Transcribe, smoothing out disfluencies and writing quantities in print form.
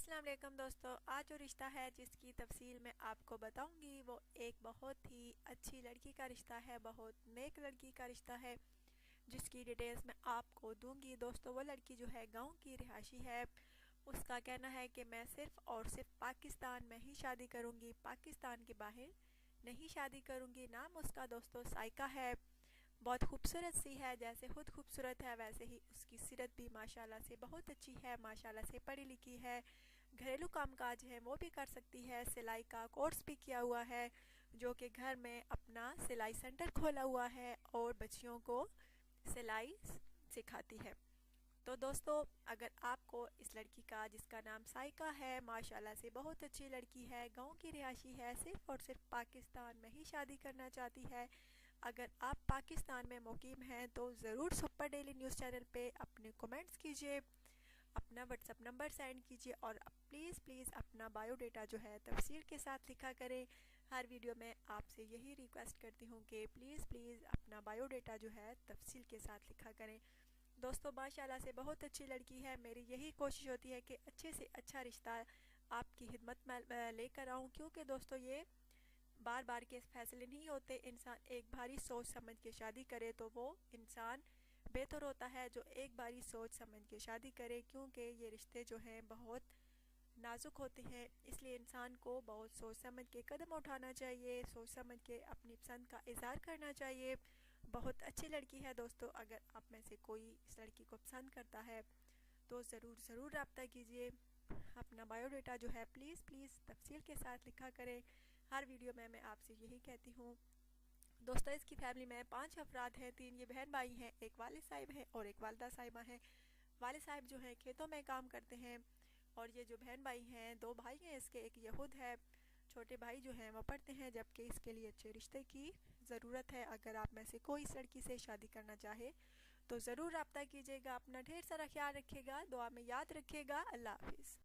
अस्सलाम वालेकुम दोस्तों। आज जो रिश्ता है जिसकी तफसील मैं आपको बताऊंगी वो एक बहुत ही अच्छी लड़की का रिश्ता है, बहुत नेक लड़की का रिश्ता है जिसकी डिटेल्स मैं आपको दूंगी। दोस्तों वो लड़की जो है गांव की रिहायशी है। उसका कहना है कि मैं सिर्फ और सिर्फ पाकिस्तान में ही शादी करूंगी, पाकिस्तान के बाहर नहीं शादी करूंगी। नाम उसका दोस्तों साइका है। बहुत खूबसूरत सी है, जैसे खुद खूबसूरत है वैसे ही उसकी सीरत भी माशाल्लाह से बहुत अच्छी है, माशाल्लाह से पढ़ी लिखी है। घरेलू कामकाज है वो भी कर सकती है, सिलाई का कोर्स भी किया हुआ है, जो कि घर में अपना सिलाई सेंटर खोला हुआ है और बच्चियों को सिलाई सिखाती है। तो दोस्तों अगर आपको इस लड़की का, जिसका नाम साइका है, माशाल्लाह से बहुत अच्छी लड़की है, गांव की रिहायशी है, सिर्फ और सिर्फ पाकिस्तान में ही शादी करना चाहती है, अगर आप पाकिस्तान में मुकीम हैं तो ज़रूर सुपर डेली न्यूज़ चैनल पे अपने कमेंट्स कीजिए, अपना व्हाट्सअप नंबर सेंड कीजिए और प्लीज़ प्लीज़ अपना बायोडाटा जो है तफसील के साथ लिखा करें। हर वीडियो में आपसे यही रिक्वेस्ट करती हूँ कि प्लीज़ प्लीज़ अपना बायोडाटा जो है तफसील के साथ लिखा करें। दोस्तों माशाल्लाह से बहुत अच्छी लड़की है। मेरी यही कोशिश होती है कि अच्छे से अच्छा रिश्ता आपकी खिदमत में लेकर आऊँ, क्योंकि दोस्तों ये बार बार के फैसले नहीं होते। इंसान एक बारी सोच समझ के शादी करे तो वो इंसान बेहतर होता है जो एक बारी सोच समझ के शादी करे, क्योंकि ये रिश्ते जो हैं बहुत नाजुक होते हैं। इसलिए इंसान को बहुत सोच समझ के कदम उठाना चाहिए, सोच समझ के अपनी पसंद का इजहार करना चाहिए। बहुत अच्छी लड़की है दोस्तों। अगर आप में से कोई इस लड़की को पसंद करता है तो ज़रूर रब्ता कीजिए। अपना बायोडाटा जो है प्लीज़ प्लीज़ तफसील के साथ लिखा करें। हर वीडियो में मैं आपसे यही कहती हूँ। दोस्तों इसकी फैमिली में 5 अफराद हैं, 3 ये बहन भाई हैं, एक वालिद साहिब हैं और एक वालदा साहिबा हैं। वालिद साहिब जो हैं खेतों में काम करते हैं और ये जो बहन भाई हैं, 2 भाई हैं इसके, एक यहूद है। छोटे भाई जो हैं वो पढ़ते हैं, जबकि इसके लिए अच्छे रिश्ते की ज़रूरत है। अगर आप में से कोई इस लड़की से शादी करना चाहे तो ज़रूर रब्ता कीजिएगा। अपना ढेर सारा ख्याल रखिएगा, दुआ में याद रखिएगा। अल्लाह हाफिज़।